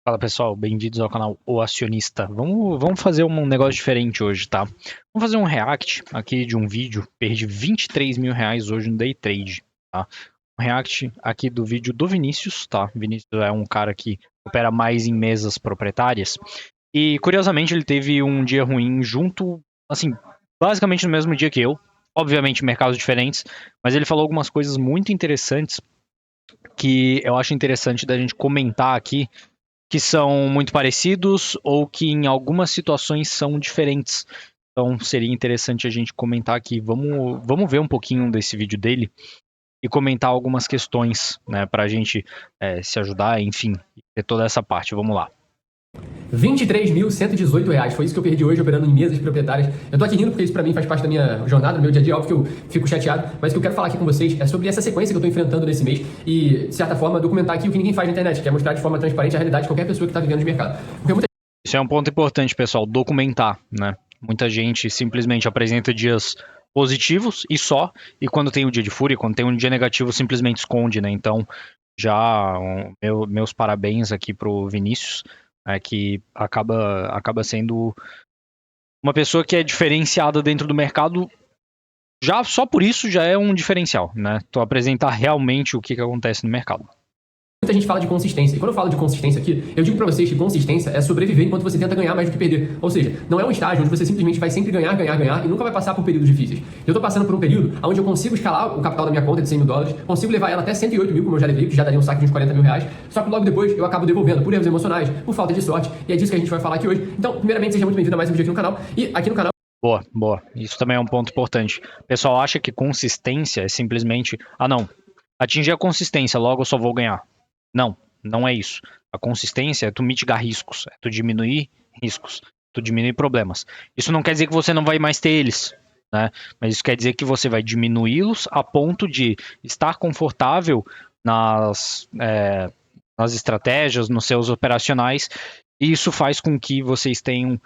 Fala pessoal, bem-vindos ao canal O Acionista. Vamos fazer um negócio diferente hoje, tá? Vamos fazer um react aqui de um vídeo. Perdi 23 mil reais hoje no Day Trade, tá? Um react aqui do vídeo do Vinícius, tá? Vinícius é um cara que opera mais em mesas proprietárias. E curiosamente ele teve um dia ruim junto, assim, basicamente no mesmo dia que eu. Obviamente mercados diferentes, mas ele falou algumas coisas muito interessantes que eu acho interessante da gente comentar aqui, que são muito parecidos ou que em algumas situações são diferentes. Então seria interessante a gente comentar aqui. Vamos ver um pouquinho desse vídeo dele e comentar algumas questões, né, para a gente se ajudar, enfim, ter toda essa parte. Vamos lá. R$ 23.118. Foi isso que eu perdi hoje operando em mesas proprietárias. Eu tô aqui rindo porque isso pra mim faz parte da minha jornada, do meu dia a dia. Óbvio que eu fico chateado, mas o que eu quero falar aqui com vocês é sobre essa sequência que eu tô enfrentando nesse mês e, de certa forma, documentar aqui o que ninguém faz na internet, que é mostrar de forma transparente a realidade de qualquer pessoa que tá vivendo de mercado. Porque muita Isso é um ponto importante, pessoal, documentar, né? Muita gente simplesmente apresenta dias positivos e só, e quando tem um dia de fúria, quando tem um dia negativo, simplesmente esconde, né? Então, meus parabéns aqui pro Vinícius, que acaba sendo uma pessoa que é diferenciada dentro do mercado. Já só por isso já é um diferencial, né? Tu apresentar realmente o que acontece no mercado. Muita gente fala de consistência. E quando eu falo de consistência aqui, eu digo pra vocês que consistência é sobreviver enquanto você tenta ganhar mais do que perder. Ou seja, não é um estágio onde você simplesmente vai sempre ganhar e nunca vai passar por períodos difíceis. Eu tô passando por um período onde eu consigo escalar o capital da minha conta de 100 mil dólares, consigo levar ela até 108 mil, como eu já levei, que já daria um saque de uns 40 mil reais. Só que logo depois eu acabo devolvendo por erros emocionais, por falta de sorte. E é disso que a gente vai falar aqui hoje. Então, primeiramente, seja muito bem-vindo a mais um vídeo aqui no canal. E aqui no canal Boa, boa. Isso também é um ponto importante. O pessoal acha que consistência é simplesmente, não, atingir a consistência, logo eu só vou ganhar. Não, não é isso. A consistência é tu mitigar riscos, é tu diminuir riscos, tu diminuir problemas. Isso não quer dizer que você não vai mais ter eles, né? Mas isso quer dizer que você vai diminuí-los a ponto de estar confortável nas estratégias, nos seus operacionais, e isso faz com que vocês tenham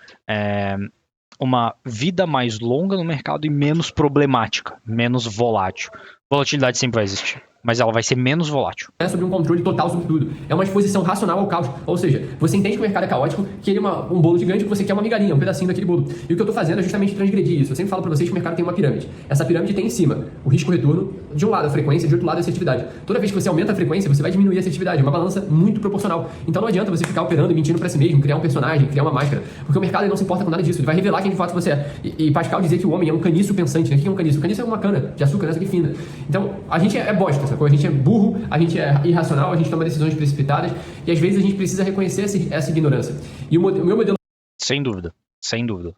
uma vida mais longa no mercado e menos problemática, menos volátil. Volatilidade sempre vai existir, mas ela vai ser menos volátil. é sobre um controle total sobre tudo. É uma exposição racional ao caos. Ou seja, você entende que o mercado é caótico, que ele é um bolo gigante, que você quer uma migalhinha, um pedacinho daquele bolo. E o que eu tô fazendo é justamente transgredir isso. Eu sempre falo pra vocês que o mercado tem uma pirâmide. Essa pirâmide tem em cima o risco-retorno, de um lado a frequência, de outro lado a assertividade. Toda vez que você aumenta a frequência, você vai diminuir a assertividade. É uma balança muito proporcional. Então não adianta você ficar operando e mentindo pra si mesmo, criar um personagem, criar uma máscara. Porque o mercado ele não se importa com nada disso. Ele vai revelar quem de fato você é. E Pascal dizia que o homem é um caniço pensante. Né? O que é um caniço? O caniço é uma cana de açúcar, nessa aqui fina. Então a gente é bosta, sacou? A gente é burro, a gente é irracional, a gente toma decisões precipitadas e às vezes a gente precisa reconhecer essa ignorância. E o meu modelo... Sem dúvida, sem dúvida.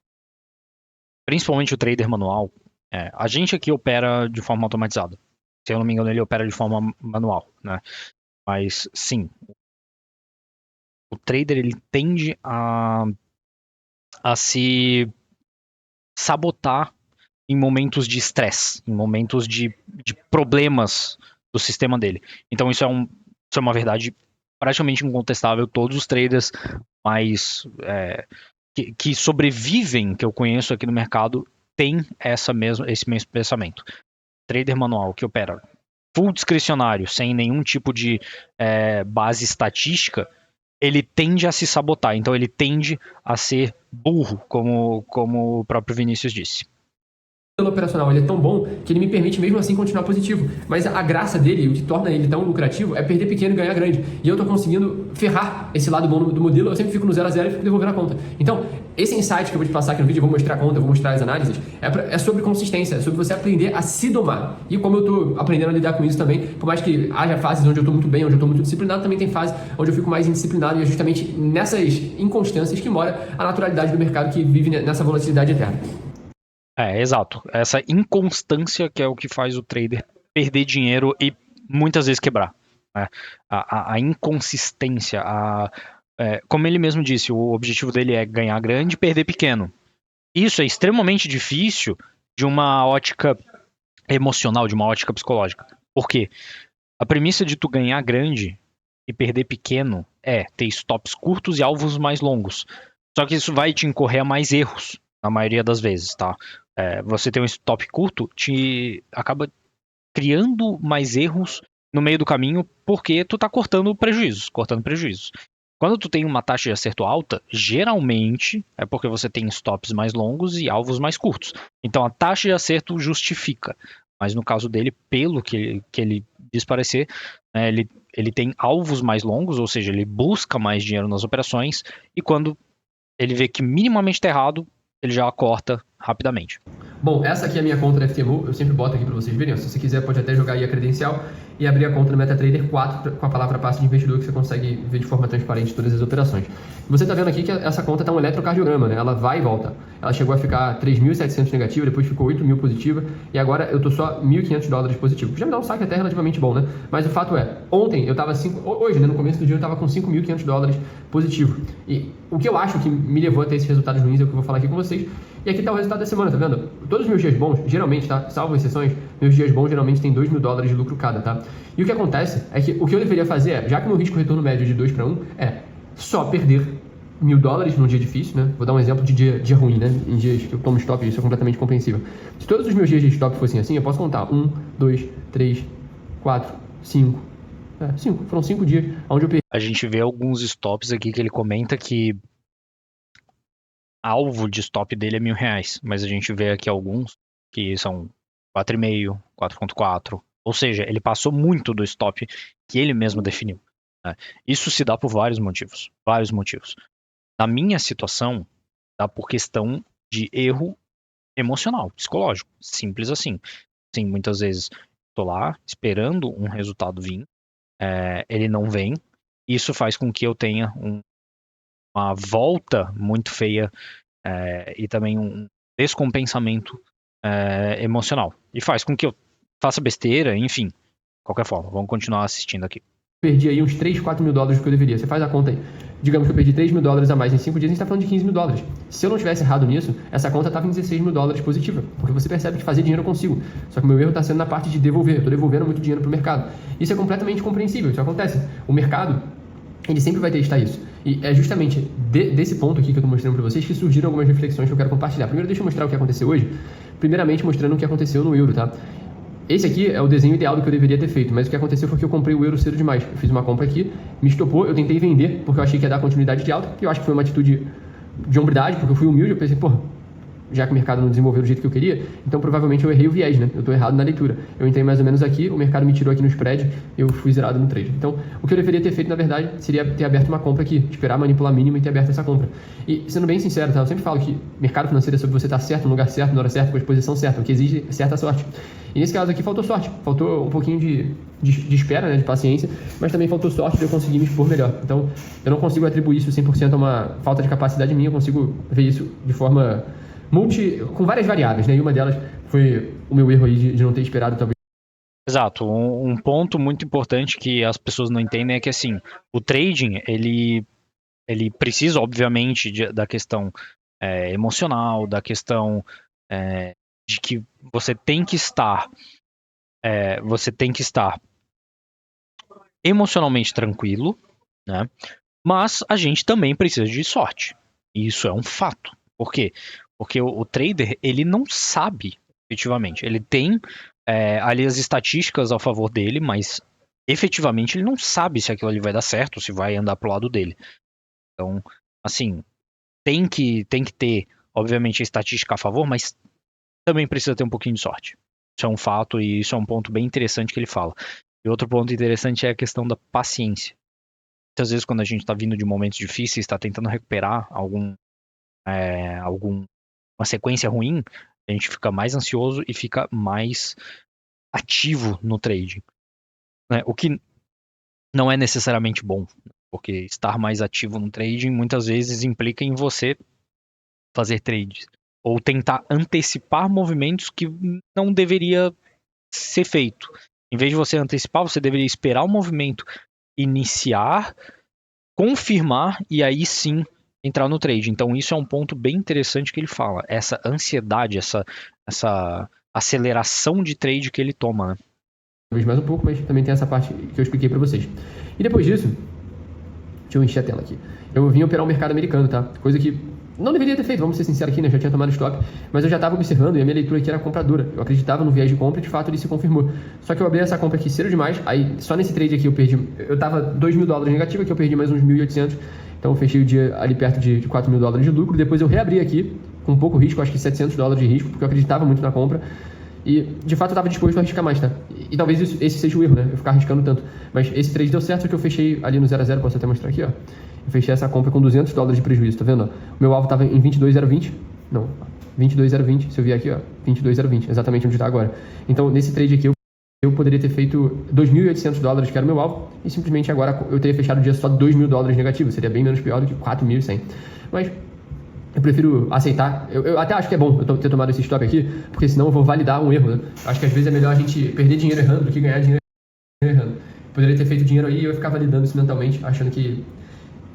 Principalmente o trader manual, a gente aqui opera de forma automatizada. Se eu não me engano, ele opera de forma manual, né? Mas sim, o trader ele tende a se sabotar em momentos de estresse, em momentos de problemas do sistema dele. Então isso é uma verdade praticamente incontestável. Todos os traders mais que sobrevivem, que eu conheço aqui no mercado, têm esse mesmo pensamento. Trader manual que opera full discricionário, sem nenhum tipo de base estatística, ele tende a se sabotar. Então ele tende a ser burro, como o próprio Vinícius disse. operacional ele é tão bom que ele me permite mesmo assim continuar positivo. Mas a graça dele, o que torna ele tão lucrativo, é perder pequeno e ganhar grande. E eu tô conseguindo ferrar esse lado bom do modelo, eu sempre fico no 0 a 0 e fico devolvendo a conta. Então, esse insight que eu vou te passar aqui no vídeo, eu vou mostrar a conta, eu vou mostrar as análises, é sobre consistência, é sobre você aprender a se domar. E como eu tô aprendendo a lidar com isso também, por mais que haja fases onde eu tô muito bem, onde eu tô muito disciplinado, também tem fases onde eu fico mais indisciplinado, e é justamente nessas inconstâncias que mora a naturalidade do mercado que vive nessa volatilidade eterna. Exato. Essa inconstância que é o que faz o trader perder dinheiro e muitas vezes quebrar. Né? A inconsistência, como ele mesmo disse, o objetivo dele é ganhar grande e perder pequeno. Isso é extremamente difícil de uma ótica emocional, de uma ótica psicológica. Por quê? A premissa de tu ganhar grande e perder pequeno é ter stops curtos e alvos mais longos. Só que isso vai te incorrer a mais erros, na maioria das vezes, tá? Você ter um stop curto te acaba criando mais erros no meio do caminho porque tu tá cortando prejuízos. Quando tu tem uma taxa de acerto alta, geralmente é porque você tem stops mais longos e alvos mais curtos. Então a taxa de acerto justifica. Mas no caso dele, pelo que ele diz parecer, né, ele tem alvos mais longos, ou seja, ele busca mais dinheiro nas operações, e quando ele vê que minimamente está errado, ele já corta rapidamente. Bom, essa aqui é a minha conta da FTMO, eu sempre boto aqui para vocês verem. Se você quiser, pode até jogar aí a credencial e abrir a conta no MetaTrader 4 com a palavra passe de investidor, que você consegue ver de forma transparente todas as operações. Você está vendo aqui que essa conta está um eletrocardiograma, né? Ela vai e volta. Ela chegou a ficar 3.700 negativa, depois ficou 8.000 positiva, e agora eu tô só $1.500 positivo. Já me dá um saque até relativamente bom, né? Mas o fato é, ontem eu estava hoje, né, no começo do dia eu estava com $5.500 positivo. E o que eu acho que me levou a ter esses resultados ruins é o que eu vou falar aqui com vocês. E aqui está o resultado da semana, tá vendo? Todos os meus dias bons, geralmente, tá? Salvo exceções, meus dias bons geralmente tem $2.000 de lucro cada, tá? E o que acontece é que o que eu deveria fazer é, já que meu risco retorno médio é de 2 para 1, é só perder $1.000 num dia difícil, né? Vou dar um exemplo de dia ruim, né? Em dias que eu tomo stop, isso é completamente compreensível. Se todos os meus dias de stop fossem assim, eu posso contar 1, 2, 3, 4, 5. 5. Foram 5 dias onde eu perdi. A gente vê alguns stops aqui que ele comenta que alvo de stop dele é R$1.000, mas a gente vê aqui alguns que são 4,5, 4,4, ou seja, ele passou muito do stop que ele mesmo definiu, né? Isso se dá por vários motivos. Na minha situação, dá por questão de erro emocional, psicológico, simples assim. Sim, muitas vezes estou lá esperando um resultado vir, ele não vem, isso faz com que eu tenha uma volta muito feia e também um descompensamento emocional. E faz com que eu faça besteira, enfim. De qualquer forma, vamos continuar assistindo aqui. Perdi aí uns 3, 4 mil dólares do que eu deveria. Você faz a conta aí. Digamos que eu perdi $3.000 a mais em 5 dias, a gente está falando de $15.000. Se eu não tivesse errado nisso, essa conta estava em $16.000 positiva. Porque você percebe que fazer dinheiro eu consigo. Só que o meu erro está sendo na parte de devolver. Eu estou devolvendo muito dinheiro para o mercado. Isso é completamente compreensível. Isso acontece. O mercado, ele sempre vai testar isso. E é justamente desse ponto aqui que eu estou mostrando para vocês que surgiram algumas reflexões que eu quero compartilhar. Primeiro, deixa eu mostrar o que aconteceu hoje. Primeiramente, mostrando o que aconteceu no euro, tá? Esse aqui é o desenho ideal do que eu deveria ter feito, mas o que aconteceu foi que eu comprei o euro cedo demais. Eu fiz uma compra aqui, me estopou, eu tentei vender, porque eu achei que ia dar continuidade de alta, que eu acho que foi uma atitude de hombridade, porque eu fui humilde, eu pensei, porra, já que o mercado não desenvolveu do jeito que eu queria, então provavelmente eu errei o viés, né? Eu estou errado na leitura. Eu entrei mais ou menos aqui, o mercado me tirou aqui no spread, eu fui zerado no trade. Então, o que eu deveria ter feito, na verdade, seria ter aberto uma compra aqui, esperar manipular mínimo e ter aberto essa compra. E, sendo bem sincero, tá? Eu sempre falo que mercado financeiro é sobre você estar certo, no lugar certo, na hora certa, com a exposição certa, o que exige certa sorte. E nesse caso aqui faltou sorte, faltou um pouquinho de espera, né, de paciência, mas também faltou sorte de eu conseguir me expor melhor. Então, eu não consigo atribuir isso 100% a uma falta de capacidade minha, eu consigo ver isso de forma com várias variáveis, né? E uma delas foi o meu erro aí de não ter esperado, talvez. Exato. Um ponto muito importante que as pessoas não entendem é que, assim, o trading, ele precisa, obviamente, da questão emocional, da questão de que você tem que estar emocionalmente tranquilo, né? Mas a gente também precisa de sorte. E isso é um fato. Por quê? Porque o trader, ele não sabe, efetivamente. Ele tem ali as estatísticas a favor dele, mas efetivamente ele não sabe se aquilo ali vai dar certo, se vai andar pro lado dele. Então, assim, tem que ter, obviamente, a estatística a favor, mas também precisa ter um pouquinho de sorte. Isso é um fato e isso é um ponto bem interessante que ele fala. E outro ponto interessante é a questão da paciência. Muitas vezes, quando a gente está vindo de momentos difíceis, está tentando recuperar alguma sequência ruim, a gente fica mais ansioso e fica mais ativo no trading, né? O que não é necessariamente bom, porque estar mais ativo no trading muitas vezes implica em você fazer trades ou tentar antecipar movimentos que não deveria ser feito. Em vez de você antecipar, você deveria esperar o movimento iniciar, confirmar e aí sim entrar no trade. Então isso é um ponto bem interessante que ele fala. Essa ansiedade, essa aceleração de trade que ele toma, né? Talvez mais um pouco, mas também tem essa parte que eu expliquei para vocês. E depois disso, deixa eu encher a tela aqui. Eu vim operar o mercado americano, tá? Coisa que não deveria ter feito, vamos ser sinceros aqui, né? Eu já tinha tomado stop, mas eu já estava observando e a minha leitura aqui era compradora. Eu acreditava no viés de compra e de fato ele se confirmou. Só que eu abri essa compra aqui cedo demais, aí só nesse trade aqui eu perdi, eu tava $2.000 negativo, aqui eu perdi mais uns 1.800, então eu fechei o dia ali perto de $4.000 de lucro, depois eu reabri aqui com pouco risco, acho que $700 de risco, porque eu acreditava muito na compra. E de fato eu estava disposto a arriscar mais, tá? E talvez esse seja o erro, né? Eu ficar arriscando tanto. Mas esse trade deu certo, que eu fechei ali no 0 a 0, posso até mostrar aqui, ó. Eu fechei essa compra com $200 de prejuízo, tá vendo? Ó? O meu alvo estava em 22,020. Não, 22,020. Se eu vier aqui, ó, 22,020, exatamente onde está agora. Então, nesse trade aqui, eu poderia ter feito $2.800, que era o meu alvo, e simplesmente agora eu teria fechado o dia só $2.000 negativo. Seria bem menos pior do que 4.100. Mas eu prefiro aceitar. Eu até acho que é bom eu ter tomado esse stop aqui, porque senão eu vou validar um erro, né? Acho que às vezes é melhor a gente perder dinheiro errando do que ganhar dinheiro errando. Poderia ter feito dinheiro aí e eu ia ficar validando isso mentalmente, achando que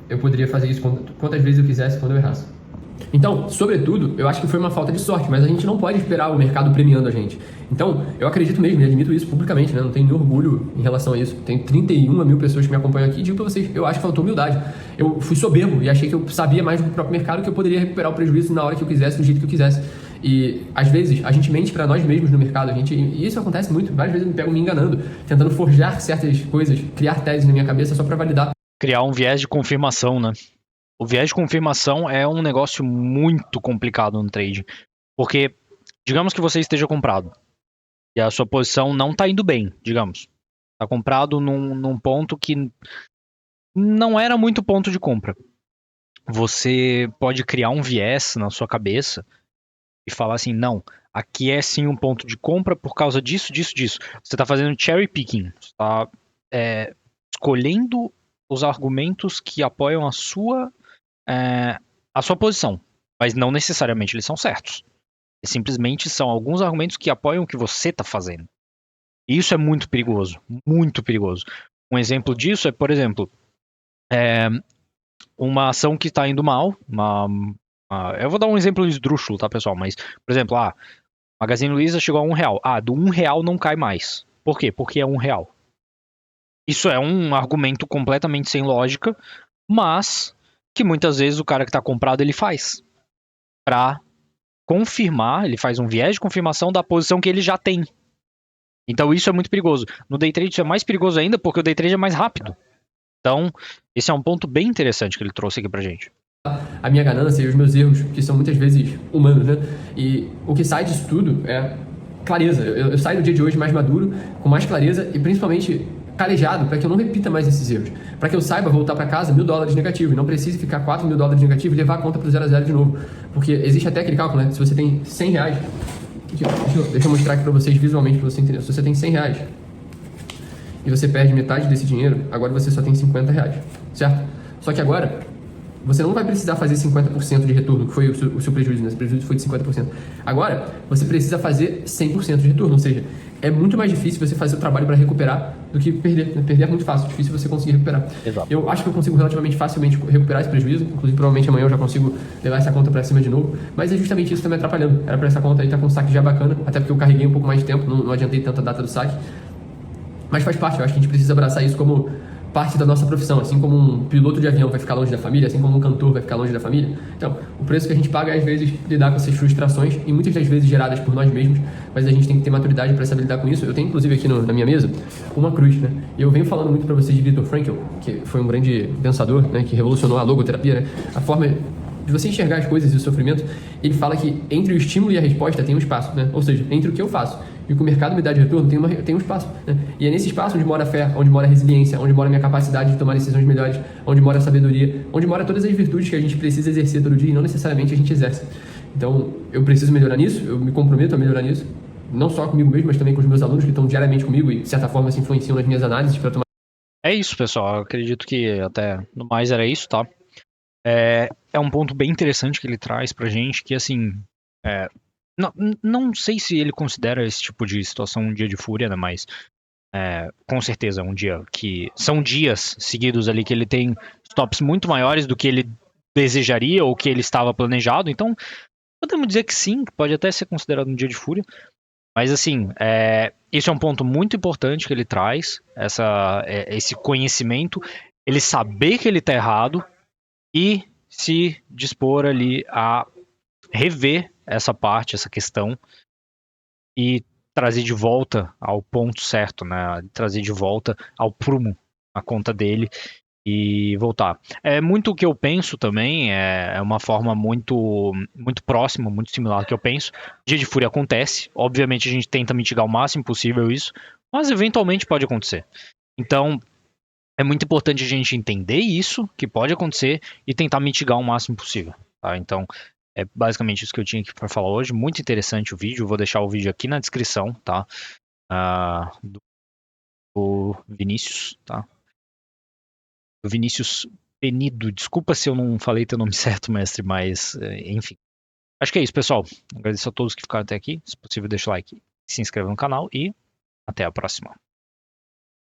eu poderia fazer isso quantas vezes eu quisesse quando eu errasse. Então, sobretudo, eu acho que foi uma falta de sorte, mas a gente não pode esperar o mercado premiando a gente. Então, eu acredito mesmo e admito isso publicamente, né? Não tenho nenhum orgulho em relação a isso. Tem 31 mil pessoas que me acompanham aqui e digo pra vocês, eu acho que faltou humildade. Eu fui soberbo e achei que eu sabia mais do próprio mercado, que eu poderia recuperar o prejuízo na hora que eu quisesse, do jeito que eu quisesse. E, às vezes, a gente mente para nós mesmos no mercado. E isso acontece muito. Várias vezes eu me pego me enganando, tentando forjar certas coisas, criar teses na minha cabeça só para validar. Criar um viés de confirmação, né? O viés de confirmação é um negócio muito complicado no trade. Porque, digamos que você esteja comprado e a sua posição não está indo bem, digamos. Está comprado num ponto que não era muito ponto de compra. Você pode criar um viés na sua cabeça e falar assim, não, aqui é sim um ponto de compra por causa disso, disso, disso. Você está fazendo cherry picking. Você está escolhendo os argumentos que apoiam a sua posição, mas não necessariamente eles são certos. Eles simplesmente são alguns argumentos que apoiam o que você está fazendo. E isso é muito perigoso, muito perigoso. Um exemplo disso é, por exemplo, uma ação que está indo mal, eu vou dar um exemplo esdrúxulo, tá, pessoal? Mas, por exemplo, Magazine Luiza chegou a R$1. Do R$1 não cai mais. Por quê? Porque é R$1. Isso é um argumento completamente sem lógica, mas que muitas vezes o cara que está comprado ele faz para confirmar, ele faz um viés de confirmação da posição que ele já tem. Então isso é muito perigoso. No day trade isso é mais perigoso ainda porque o day trade é mais rápido. Então esse é um ponto bem interessante que ele trouxe aqui pra gente. A minha ganância e os meus erros, que são muitas vezes humanos, né? E o que sai disso tudo é clareza. Eu saio no dia de hoje mais maduro, com mais clareza e principalmente calejado para que eu não repita mais esses erros. Para que eu saiba voltar para casa $1.000 negativo e não precise ficar $4.000 negativo e levar a conta pro 0 a 0 de novo. Porque existe até aquele cálculo, né? Se você tem R$100, deixa eu mostrar aqui para vocês visualmente para você entender. Se você tem R$100 e você perde metade desse dinheiro, agora você só tem R$50, certo? Só que agora você não vai precisar fazer 50% de retorno, que foi o seu prejuízo, né? Esse prejuízo foi de 50%. Agora, você precisa fazer 100% de retorno, ou seja, é muito mais difícil você fazer o trabalho para recuperar do que perder. Perder é muito fácil, difícil você conseguir recuperar. Exato. Eu acho que eu consigo relativamente facilmente recuperar esse prejuízo, inclusive provavelmente amanhã eu já consigo levar essa conta para cima de novo, mas é justamente isso que está me atrapalhando. Era para essa conta aí estar com um saque já bacana, até porque eu carreguei um pouco mais de tempo, não adiantei tanta data do saque. Mas faz parte, eu acho que a gente precisa abraçar isso como parte da nossa profissão, assim como um piloto de avião vai ficar longe da família, assim como um cantor vai ficar longe da família. Então, o preço que a gente paga é, às vezes, lidar com essas frustrações, e muitas das vezes geradas por nós mesmos, mas a gente tem que ter maturidade para saber lidar com isso. Eu tenho, inclusive, aqui na minha mesa, uma cruz, né? E eu venho falando muito para vocês de Viktor Frankl, que foi um grande pensador, né? Que revolucionou a logoterapia, né? A forma de você enxergar as coisas e o sofrimento. Ele fala que entre o estímulo e a resposta tem um espaço, né? Ou seja, entre o que eu faço e o que o mercado me dá de retorno tem um espaço, né? E é nesse espaço onde mora a fé, onde mora a resiliência, onde mora a minha capacidade de tomar decisões melhores, onde mora a sabedoria, onde mora todas as virtudes que a gente precisa exercer todo dia e não necessariamente a gente exerce. Então, eu preciso melhorar nisso, eu me comprometo a melhorar nisso, não só comigo mesmo, mas também com os meus alunos que estão diariamente comigo e, de certa forma, se influenciam nas minhas análises para tomar. É isso, pessoal. Eu acredito que até no mais era isso, tá? É um ponto bem interessante que ele traz pra gente, que assim, não sei se ele considera esse tipo de situação um dia de fúria, né, mas com certeza é um dia que, são dias seguidos ali que ele tem stops muito maiores do que ele desejaria ou que ele estava planejado, então podemos dizer que sim, pode até ser considerado um dia de fúria, mas assim, esse é um ponto muito importante que ele traz, esse conhecimento, ele saber que ele tá errado, e se dispor ali a rever essa parte, essa questão e trazer de volta ao ponto certo, né? Trazer de volta ao prumo a conta dele e voltar. É muito o que eu penso também, é uma forma muito próxima, muito similar ao que eu penso. Dia de fúria acontece, obviamente a gente tenta mitigar o máximo possível isso, mas eventualmente pode acontecer. Então, é muito importante a gente entender isso, que pode acontecer, e tentar mitigar o máximo possível. Tá? Então, é basicamente isso que eu tinha aqui para falar hoje. Muito interessante o vídeo. Vou deixar o vídeo aqui na descrição, tá? Do Vinícius, tá? Do Vinícius Penido. Desculpa se eu não falei teu nome certo, mestre, mas enfim. Acho que é isso, pessoal. Agradeço a todos que ficaram até aqui. Se possível, deixa o like, se inscreva no canal e até a próxima.